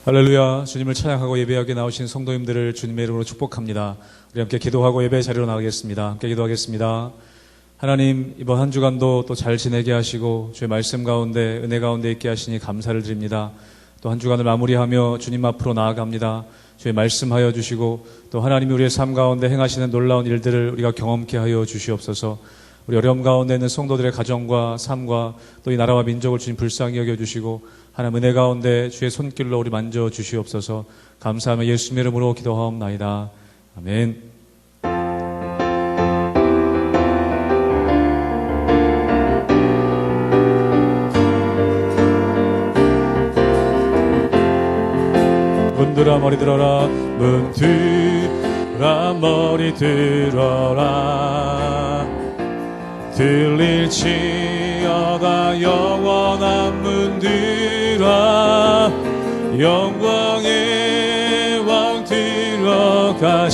할렐루야. 주님을 찬양하고 예배하게 나오신 성도님들을 주님의 이름으로 축복합니다. 우리 함께 기도하고 예배 자리로 나가겠습니다. 함께 기도하겠습니다. 하나님, 이번 한 주간도 또 잘 지내게 하시고 주의 말씀 가운데 은혜 가운데 있게 하시니 감사를 드립니다. 또 한 주간을 마무리하며 주님 앞으로 나아갑니다. 주의 말씀하여 주시고 또 하나님이 우리의 삶 가운데 행하시는 놀라운 일들을 우리가 경험케 하여 주시옵소서. 우리 어려움 가운데 있는 성도들의 가정과 삶과 또 이 나라와 민족을 주님 불쌍히 여겨주시고 하나님 은혜 가운데 주의 손길로 우리 만져 주시옵소서. 감사하며 예수님의 이름으로 기도하옵나이다. 아멘. 문들아 머리 들어라, 문들아 머리 들어라. 들릴지어다 영원한 문들아, 영광의 왕 들어가시도록,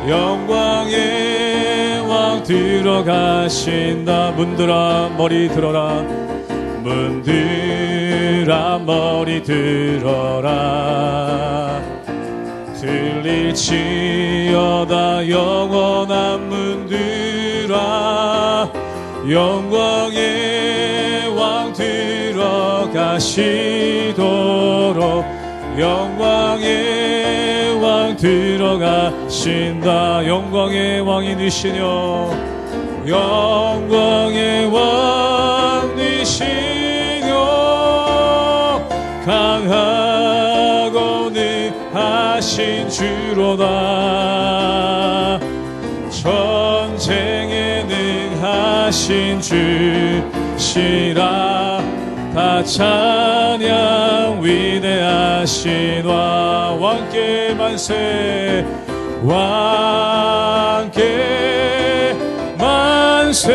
영광의 왕 들어가신다. 문들아 머리 들어라, 문들아 머리 들어라. 들릴지어다 영원한 문들아, 영광의 왕 들어가시도록, 영광의 왕 들어가신다. 영광의 왕이 되시뇨, 영광의 왕이시뇨. 강하고 능하신 주로다. 전쟁에 능하신 주시라. 다 찬양 위대하신 왕께 만세, 왕께 만세,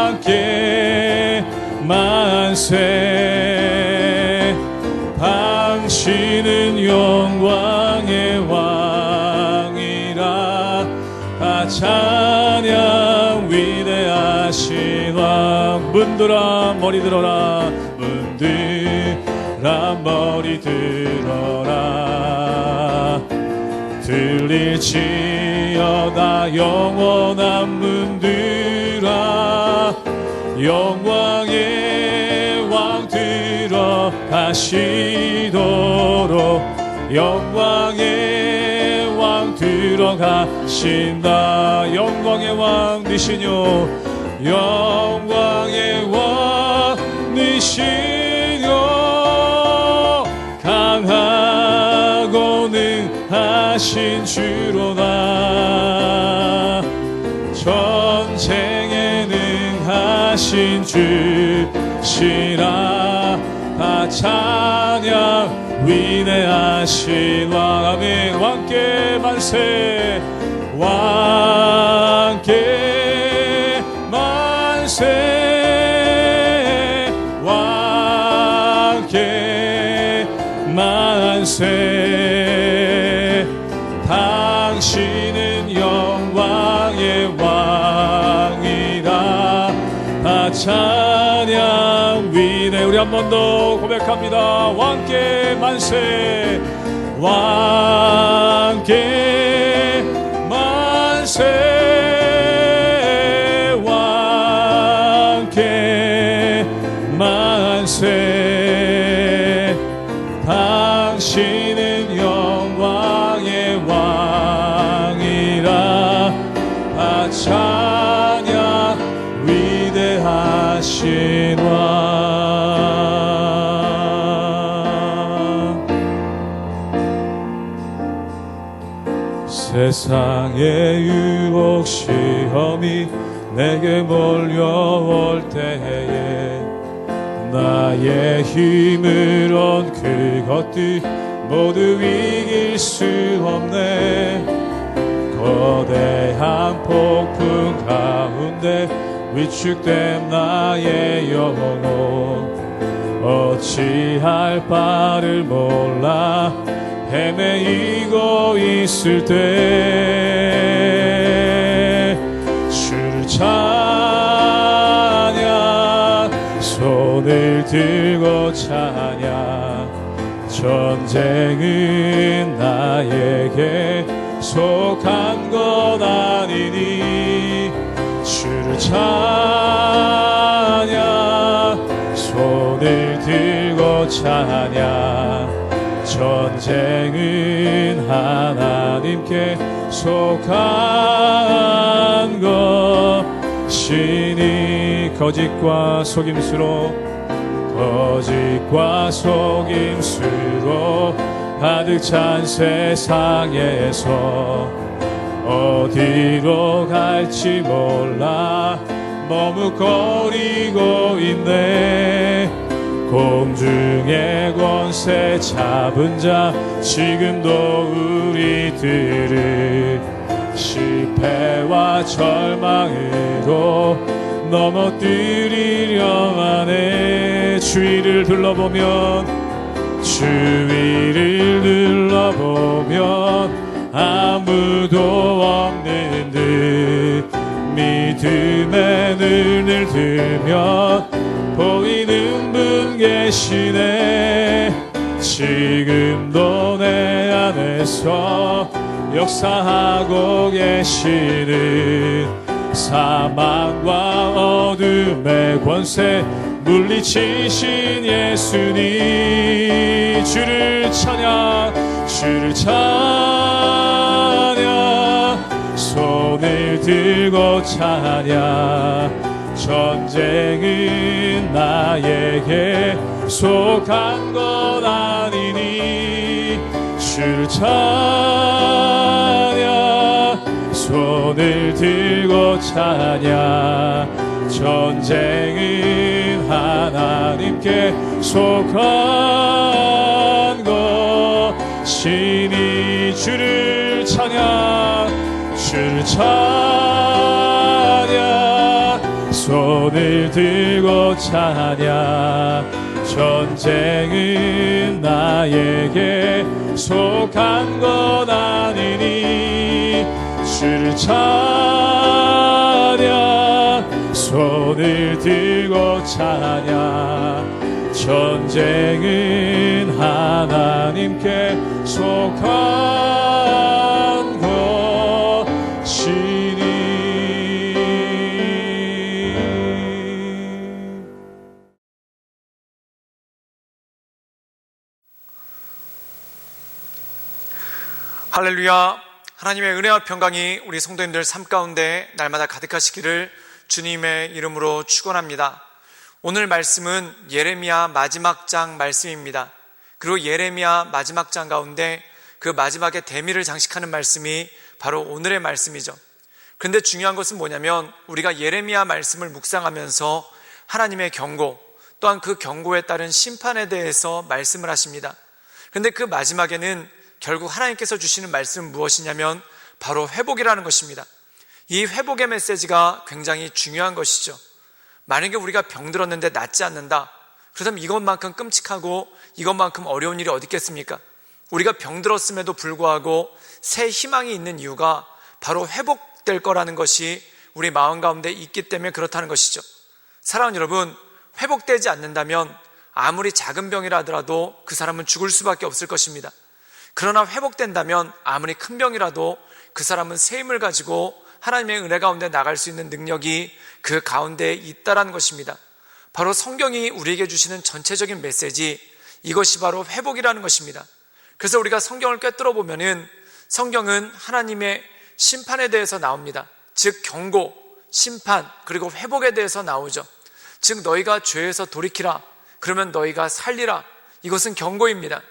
왕께 만세. 당신은 영광의 왕이라. 다 찬양 위대하신 왕. 문들아 머리 들어라, 문들아 머리 들어라. 들릴지어다 영원한 문들아, 영광의 왕 들어가시도록, 영광의 왕 들어가신다. 영광의 왕 되시뇨, 영광의 왕 되시뇨. 강하고 능하신 주로다. 전쟁에 능하신 주시라. 다 찬양 위대하신 왕. 아멘. 왕께 만세, 왕께 만세, 왕께 만세. 당신은 영광의 왕이라. 다 찬양 위대. 우리 한 번 더 고백합니다. 왕께 만세, 왕께 만세, 왕께 만세. 당신은 영광의 왕이라. 다 찬양 위대하신 왕. 세상의 유혹 시험이 내게 몰려올 때에 나의 힘으론 그것들 모두 이길 수 없네. 거대한 폭풍 가운데 위축된 나의 영혼 어찌할 바를 몰라 헤매이고 있을 때 주를 찬양, 손을 들고 찬양. 전쟁은 나에게 속한 것 아니니 주를 찬양, 손을 들고 찬양. 전쟁은 하나님께 속한 것이니 거짓과 속임수로 가득 찬 세상에서 어디로 갈지 몰라 머뭇거리고 있네. 공중의 권세 잡은 자 지금도 우리들을 실패와 절망으로 넘어뜨리려 하네. 주위를 둘러보면 아무도 없는 듯 믿음의 눈을 들면 보이는 분 계시네. 지금도 내 안에서 역사하고 계시는 사망과 어둠의 권세 물리치신 예수님. 주를 찬양, 손을 들고 찬양. 전쟁은 나에게 속한 것 아니니 주를 찬양, 손을 들고 찬양. 전쟁은 하나님께 속한 것이니 주를 찬양, 손을 들고 찬양. 전쟁은 나에게 속한 것 아니니 주를 찬양, 손을 들고 찬양. 전쟁은 하나님께 속한 것이니. 할렐루야. 하나님의 은혜와 평강이 우리 성도님들 삶 가운데 날마다 가득하시기를 주님의 이름으로 축원합니다. 오늘 말씀은 예레미야 마지막 장 말씀입니다. 그리고 예레미야 마지막 장 가운데 그 마지막에 대미를 장식하는 말씀이 바로 오늘의 말씀이죠. 그런데 중요한 것은 뭐냐면 우리가 예레미야 말씀을 묵상하면서 하나님의 경고, 또한 그 경고에 따른 심판에 대해서 말씀을 하십니다. 그런데 그 마지막에는 결국 하나님께서 주시는 말씀은 무엇이냐면 바로 회복이라는 것입니다. 이 회복의 메시지가 굉장히 중요한 것이죠. 만약에 우리가 병들었는데 낫지 않는다, 그렇다면 이것만큼 끔찍하고 이것만큼 어려운 일이 어디 있겠습니까? 우리가 병들었음에도 불구하고 새 희망이 있는 이유가 바로 회복될 거라는 것이 우리 마음 가운데 있기 때문에 그렇다는 것이죠. 사랑하는 여러분, 회복되지 않는다면 아무리 작은 병이라 하더라도 그 사람은 죽을 수밖에 없을 것입니다. 그러나 회복된다면 아무리 큰 병이라도 그 사람은 새 힘을 가지고 하나님의 은혜 가운데 나갈 수 있는 능력이 그 가운데 있다라는 것입니다. 바로 성경이 우리에게 주시는 전체적인 메시지, 이것이 바로 회복이라는 것입니다. 그래서 우리가 성경을 꿰뚫어 보면은 성경은 하나님의 심판에 대해서 나옵니다. 즉 경고, 심판, 그리고 회복에 대해서 나오죠. 즉 너희가 죄에서 돌이키라, 그러면 너희가 살리라, 이것은 경고입니다.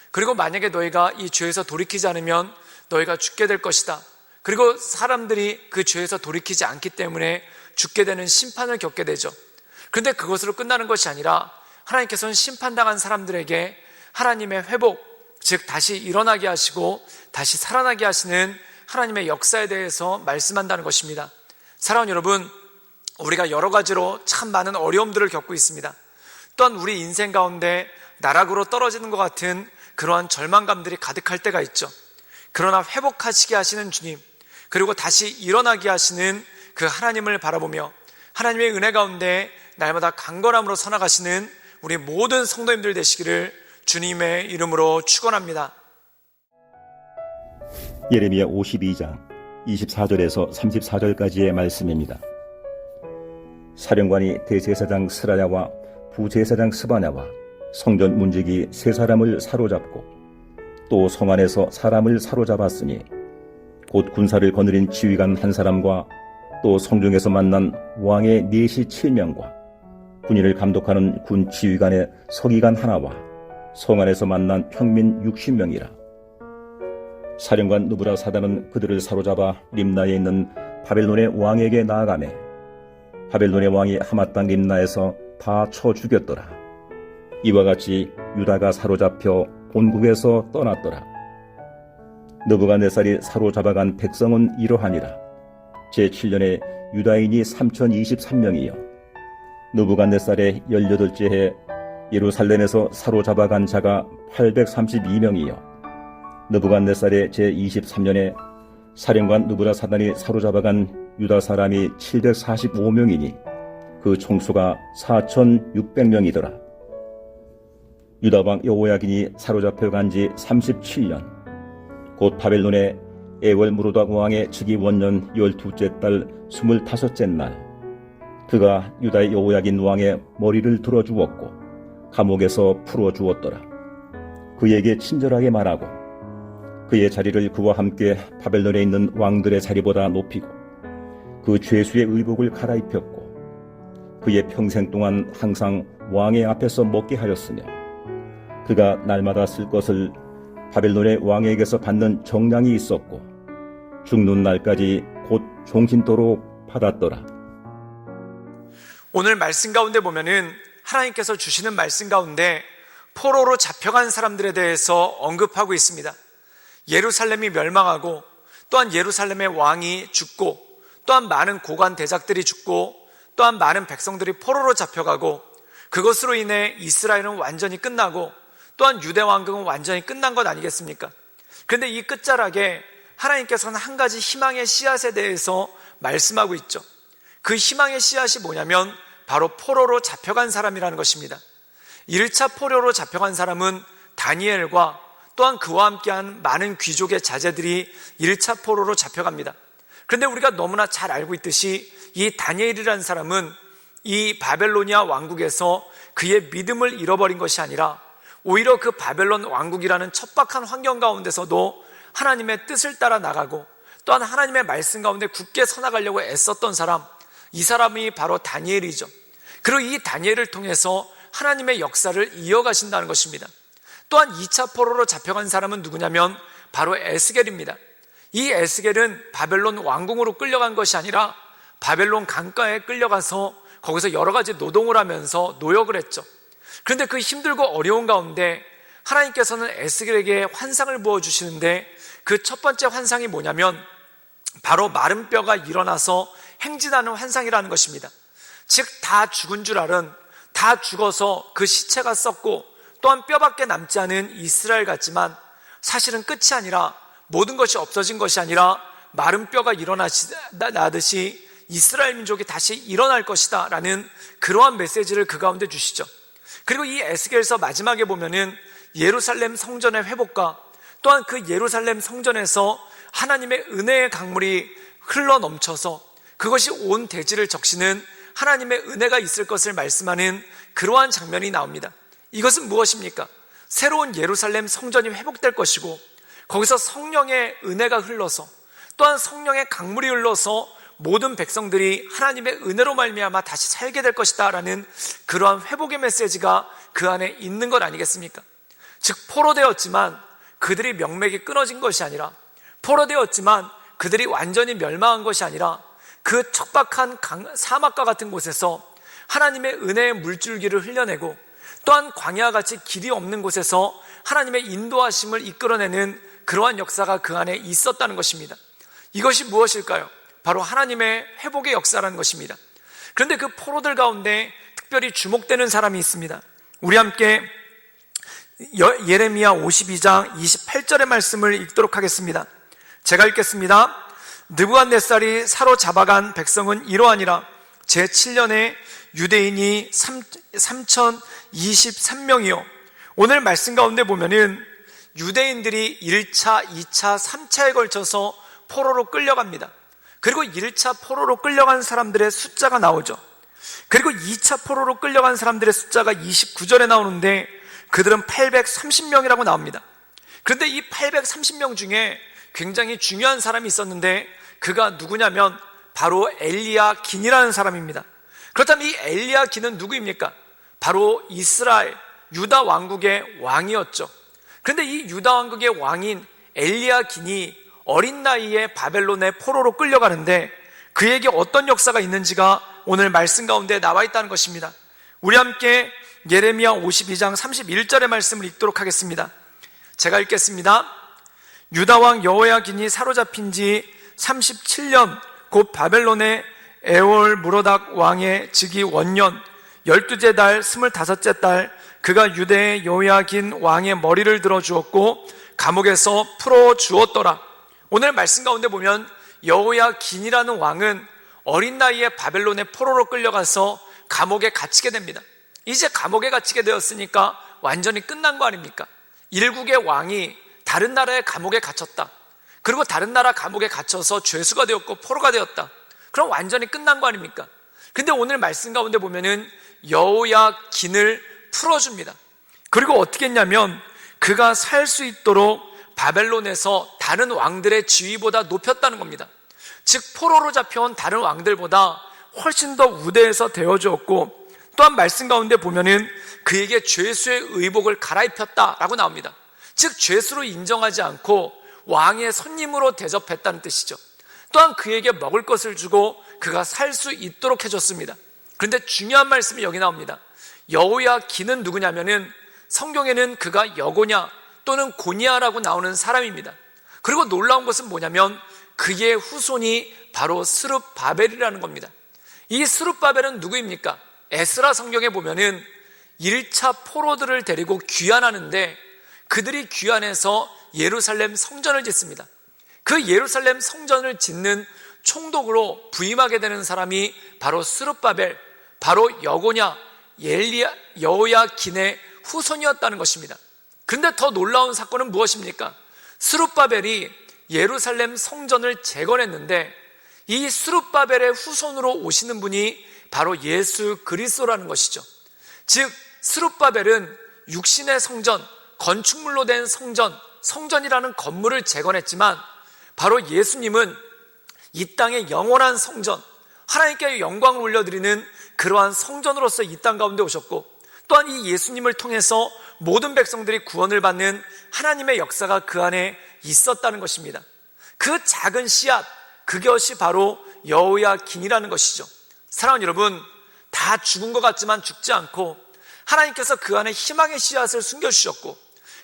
그리고 만약에 너희가 이 죄에서 돌이키지 않으면 너희가 죽게 될 것이다. 그리고 사람들이 그 죄에서 돌이키지 않기 때문에 죽게 되는 심판을 겪게 되죠. 그런데 그것으로 끝나는 것이 아니라 하나님께서는 심판당한 사람들에게 하나님의 회복, 즉 다시 일어나게 하시고 다시 살아나게 하시는 하나님의 역사에 대해서 말씀한다는 것입니다. 사랑하는 여러분, 우리가 여러 가지로 참 많은 어려움들을 겪고 있습니다. 또한 우리 인생 가운데 나락으로 떨어지는 것 같은 그러한 절망감들이 가득할 때가 있죠. 그러나 회복하시게 하시는 주님, 그리고 다시 일어나게 하시는 그 하나님을 바라보며 하나님의 은혜 가운데 날마다 강건함으로 서나가시는 우리 모든 성도님들 되시기를 주님의 이름으로 축원합니다. 예레미야 52장 24절에서 34절까지의 말씀입니다. 사령관이 대제사장 스라야와 부제사장 스바냐와 성전 문지기 세 사람을 사로잡고 또 성 안에서 사람을 사로잡았으니 곧 군사를 거느린 지휘관 한 사람과 또 성중에서 만난 왕의 내시 7명과 군인을 감독하는 군 지휘관의 서기관 하나와 성 안에서 만난 평민 60명이라. 사령관 느부라사단은 그들을 사로잡아 림나에 있는 바벨론의 왕에게 나아가매 바벨론의 왕이 하맛 땅 림나에서 다 쳐 죽였더라. 이와 같이 유다가 사로잡혀 본국에서 떠났더라. 느부갓네살이 사로잡아간 백성은 이러하니라. 제7년에 유다인이 3023명이요 느부갓네살의 18째 해 예루살렘에서 사로잡아간 자가 832명이요 느부갓네살의 제23년에 사령관 느부라사단이 사로잡아간 유다 사람이 745명이니 그 총수가 4600명이더라. 유다왕 여호야긴이 사로잡혀간 지 37년 곧 바벨론의 에월무로다 왕의 즉위 원년 12째 달 25째 날 그가 유다의 여호야긴 왕의 머리를 들어주었고 감옥에서 풀어주었더라. 그에게 친절하게 말하고 그의 자리를 그와 함께 바벨론에 있는 왕들의 자리보다 높이고 그 죄수의 의복을 갈아입혔고 그의 평생 동안 항상 왕의 앞에서 먹게 하였으며 그가 날마다 쓸 것을 바벨론의 왕에게서 받는 정량이 있었고 죽는 날까지 곧 종신토록 받았더라. 오늘 말씀 가운데 보면은 하나님께서 주시는 말씀 가운데 포로로 잡혀간 사람들에 대해서 언급하고 있습니다. 예루살렘이 멸망하고 또한 예루살렘의 왕이 죽고 또한 많은 고관 대작들이 죽고 또한 많은 백성들이 포로로 잡혀가고 그것으로 인해 이스라엘은 완전히 끝나고 또한 유대 왕국은 완전히 끝난 것 아니겠습니까? 그런데 이 끝자락에 하나님께서는 한 가지 희망의 씨앗에 대해서 말씀하고 있죠. 그 희망의 씨앗이 뭐냐면 바로 포로로 잡혀간 사람이라는 것입니다. 1차 포로로 잡혀간 사람은 다니엘과 또한 그와 함께한 많은 귀족의 자제들이 1차 포로로 잡혀갑니다. 그런데 우리가 너무나 잘 알고 있듯이 이 다니엘이라는 사람은 이 바벨로니아 왕국에서 그의 믿음을 잃어버린 것이 아니라 오히려 그 바벨론 왕국이라는 척박한 환경 가운데서도 하나님의 뜻을 따라 나가고 또한 하나님의 말씀 가운데 굳게 서나가려고 애썼던 사람, 이 사람이 바로 다니엘이죠. 그리고 이 다니엘을 통해서 하나님의 역사를 이어가신다는 것입니다. 또한 2차 포로로 잡혀간 사람은 누구냐면 바로 에스겔입니다. 이 에스겔은 바벨론 왕궁으로 끌려간 것이 아니라 바벨론 강가에 끌려가서 거기서 여러 가지 노동을 하면서 노역을 했죠. 그런데 그 힘들고 어려운 가운데 하나님께서는 에스겔에게 환상을 부어주시는데 그 첫 번째 환상이 뭐냐면 바로 마른 뼈가 일어나서 행진하는 환상이라는 것입니다. 즉 다 죽은 줄 알은, 다 죽어서 그 시체가 썩고 또한 뼈밖에 남지 않은 이스라엘 같지만 사실은 끝이 아니라 모든 것이 없어진 것이 아니라 마른 뼈가 일어나듯이 이스라엘 민족이 다시 일어날 것이다 라는 그러한 메시지를 그 가운데 주시죠. 그리고 이 에스겔서 마지막에 보면은 예루살렘 성전의 회복과 또한 그 예루살렘 성전에서 하나님의 은혜의 강물이 흘러 넘쳐서 그것이 온 대지를 적시는 하나님의 은혜가 있을 것을 말씀하는 그러한 장면이 나옵니다. 이것은 무엇입니까? 새로운 예루살렘 성전이 회복될 것이고 거기서 성령의 은혜가 흘러서 또한 성령의 강물이 흘러서 모든 백성들이 하나님의 은혜로 말미암아 다시 살게 될 것이다 라는 그러한 회복의 메시지가 그 안에 있는 것 아니겠습니까? 즉 포로되었지만 그들이 명맥이 끊어진 것이 아니라, 포로되었지만 그들이 완전히 멸망한 것이 아니라 그 척박한 사막과 같은 곳에서 하나님의 은혜의 물줄기를 흘려내고 또한 광야같이 길이 없는 곳에서 하나님의 인도하심을 이끌어내는 그러한 역사가 그 안에 있었다는 것입니다. 이것이 무엇일까요? 바로 하나님의 회복의 역사라는 것입니다. 그런데 그 포로들 가운데 특별히 주목되는 사람이 있습니다. 우리 함께 예레미야 52장 28절의 말씀을 읽도록 하겠습니다. 제가 읽겠습니다. 느부갓네살이 사로잡아간 백성은 이러하니라. 제7년에 유대인이 3023명이요. 오늘 말씀 가운데 보면은 유대인들이 1차, 2차, 3차에 걸쳐서 포로로 끌려갑니다. 그리고 1차 포로로 끌려간 사람들의 숫자가 나오죠. 그리고 2차 포로로 끌려간 사람들의 숫자가 29절에 나오는데 그들은 830명이라고 나옵니다. 그런데 이 830명 중에 굉장히 중요한 사람이 있었는데 그가 누구냐면 바로 엘리야긴이라는 사람입니다. 그렇다면 이 엘리야긴은 누구입니까? 바로 이스라엘 유다 왕국의 왕이었죠. 그런데 이 유다 왕국의 왕인 엘리야긴이 어린 나이에 바벨론의 포로로 끌려가는데 그에게 어떤 역사가 있는지가 오늘 말씀 가운데 나와 있다는 것입니다. 우리 함께 예레미야 52장 31절의 말씀을 읽도록 하겠습니다. 제가 읽겠습니다. 유다 왕 여호야긴이 사로잡힌 지 37년 곧 바벨론의 에올 무로닥 왕의 즉위 원년 12째 달 25째 달 그가 유대의 여호야긴 왕의 머리를 들어 주었고 감옥에서 풀어 주었더라. 오늘 말씀 가운데 보면 여호야긴이라는 왕은 어린 나이에 바벨론의 포로로 끌려가서 감옥에 갇히게 됩니다. 이제 감옥에 갇히게 되었으니까 완전히 끝난 거 아닙니까? 일국의 왕이 다른 나라의 감옥에 갇혔다. 그리고 다른 나라 감옥에 갇혀서 죄수가 되었고 포로가 되었다. 그럼 완전히 끝난 거 아닙니까? 근데 오늘 말씀 가운데 보면은 여호야긴을 풀어줍니다. 그리고 어떻게 했냐면 그가 살 수 있도록 바벨론에서 다른 왕들의 지위보다 높였다는 겁니다. 즉 포로로 잡혀온 다른 왕들보다 훨씬 더 우대해서 되어주었고 또한 말씀 가운데 보면은 그에게 죄수의 의복을 갈아입혔다라고 나옵니다. 즉 죄수로 인정하지 않고 왕의 손님으로 대접했다는 뜻이죠. 또한 그에게 먹을 것을 주고 그가 살 수 있도록 해줬습니다. 그런데 중요한 말씀이 여기 나옵니다. 여호야긴은 누구냐면은 성경에는 그가 여고냐 또는 고니아라고 나오는 사람입니다. 그리고 놀라운 것은 뭐냐면 그의 후손이 바로 스룹바벨이라는 겁니다. 이 스룹바벨은 누구입니까? 에스라 성경에 보면은 1차 포로들을 데리고 귀환하는데 그들이 귀환해서 예루살렘 성전을 짓습니다. 그 예루살렘 성전을 짓는 총독으로 부임하게 되는 사람이 바로 스룹바벨, 바로 여고냐 여호야긴의 후손이었다는 것입니다. 그런데 더 놀라운 사건은 무엇입니까? 스룹바벨이 예루살렘 성전을 재건했는데 이 스룹바벨의 후손으로 오시는 분이 바로 예수 그리스도라는 것이죠. 즉 스룹바벨은 육신의 성전, 건축물로 된 성전이라는 건물을 재건했지만 바로 예수님은 이 땅의 영원한 성전, 하나님께 영광을 올려드리는 그러한 성전으로서 이 땅 가운데 오셨고 또한 이 예수님을 통해서 모든 백성들이 구원을 받는 하나님의 역사가 그 안에 있었다는 것입니다. 그 작은 씨앗, 그것이 바로 여호야긴이라는 것이죠. 사랑하는 여러분, 다 죽은 것 같지만 죽지 않고 하나님께서 그 안에 희망의 씨앗을 숨겨주셨고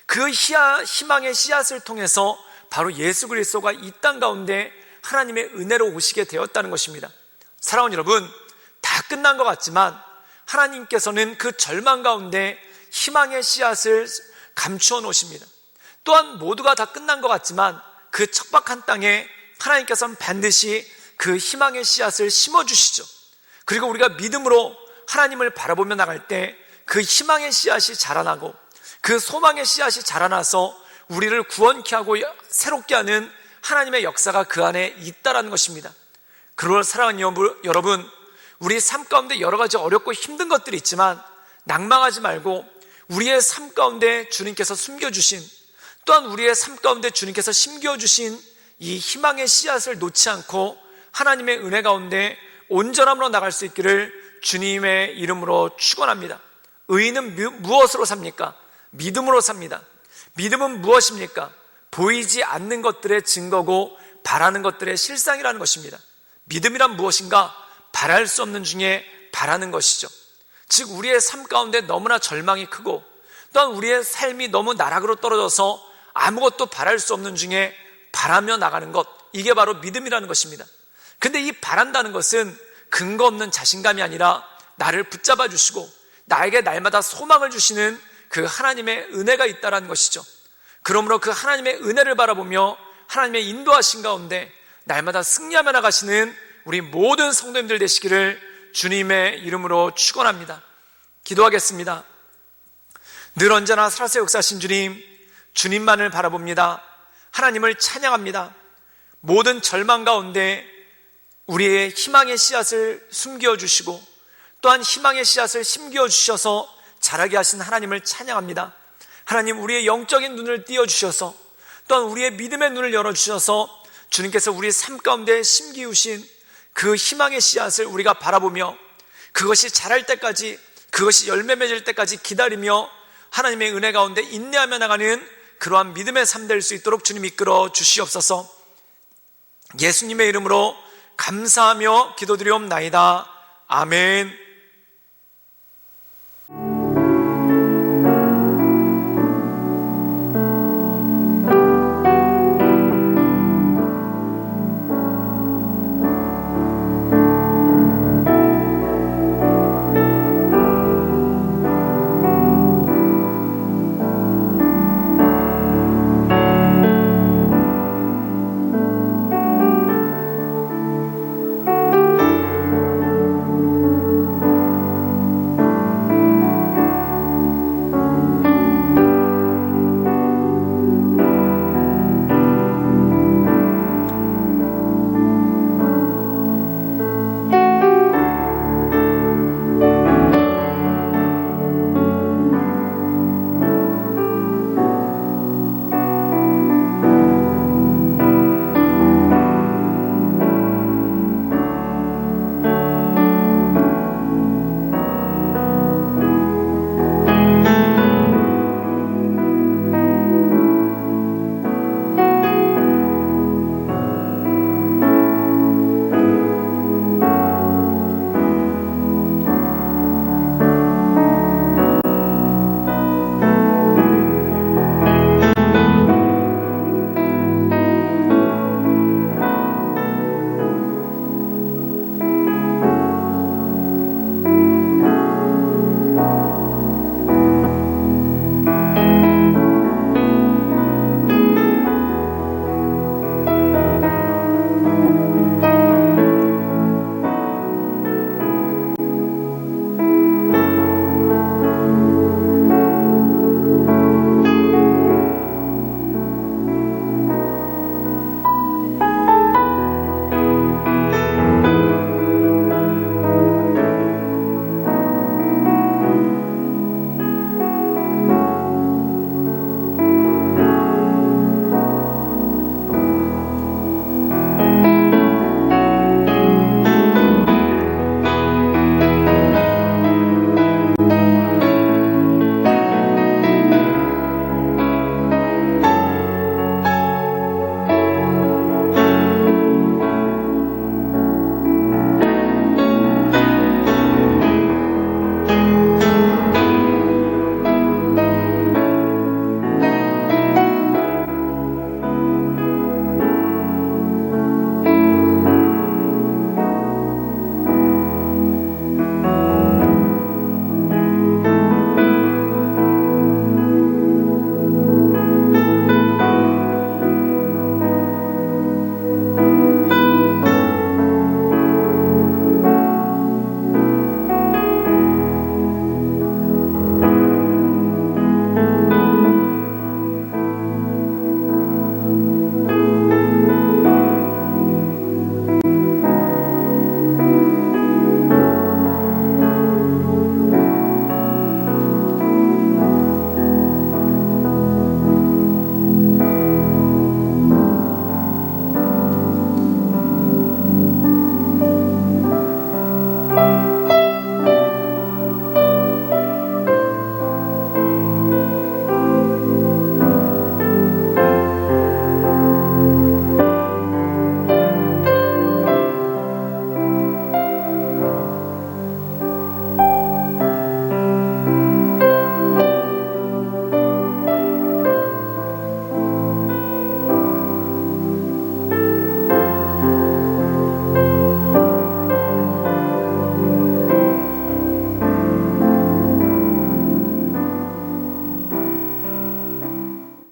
그 희망의 씨앗을 통해서 바로 예수 그리스도가 이 땅 가운데 하나님의 은혜로 오시게 되었다는 것입니다. 사랑하는 여러분, 다 끝난 것 같지만 하나님께서는 그 절망 가운데 희망의 씨앗을 감추어 놓으십니다. 또한 모두가 다 끝난 것 같지만 그 척박한 땅에 하나님께서는 반드시 그 희망의 씨앗을 심어주시죠. 그리고 우리가 믿음으로 하나님을 바라보며 나갈 때 그 희망의 씨앗이 자라나고 그 소망의 씨앗이 자라나서 우리를 구원케 하고 새롭게 하는 하나님의 역사가 그 안에 있다라는 것입니다. 그러나 사랑하는 여러분, 우리 삶 가운데 여러 가지 어렵고 힘든 것들이 있지만 낭망하지 말고 우리의 삶 가운데 주님께서 숨겨주신 또한 우리의 삶 가운데 주님께서 심겨주신 이 희망의 씨앗을 놓지 않고 하나님의 은혜 가운데 온전함으로 나갈 수 있기를 주님의 이름으로 축원합니다. 의인은 무엇으로 삽니까? 믿음으로 삽니다. 믿음은 무엇입니까? 보이지 않는 것들의 증거고 바라는 것들의 실상이라는 것입니다. 믿음이란 무엇인가? 바랄 수 없는 중에 바라는 것이죠. 즉 우리의 삶 가운데 너무나 절망이 크고 또한 우리의 삶이 너무 나락으로 떨어져서 아무것도 바랄 수 없는 중에 바라며 나가는 것, 이게 바로 믿음이라는 것입니다. 근데 이 바란다는 것은 근거 없는 자신감이 아니라 나를 붙잡아 주시고 나에게 날마다 소망을 주시는 그 하나님의 은혜가 있다라는 것이죠. 그러므로 그 하나님의 은혜를 바라보며 하나님의 인도하신 가운데 날마다 승리하며 나가시는 우리 모든 성도님들 되시기를 주님의 이름으로 축원합니다. 기도하겠습니다. 늘 언제나 살아서 역사하신 주님, 주님만을 바라봅니다. 하나님을 찬양합니다. 모든 절망 가운데 우리의 희망의 씨앗을 숨겨주시고 또한 희망의 씨앗을 심겨주셔서 자라게 하신 하나님을 찬양합니다. 하나님, 우리의 영적인 눈을 띄워주셔서 또한 우리의 믿음의 눈을 열어주셔서 주님께서 우리 삶 가운데 심기우신 그 희망의 씨앗을 우리가 바라보며 그것이 자랄 때까지, 그것이 열매 맺을 때까지 기다리며 하나님의 은혜 가운데 인내하며 나가는 그러한 믿음의 삶 될 수 있도록 주님 이끌어 주시옵소서. 예수님의 이름으로 감사하며 기도드리옵나이다. 아멘.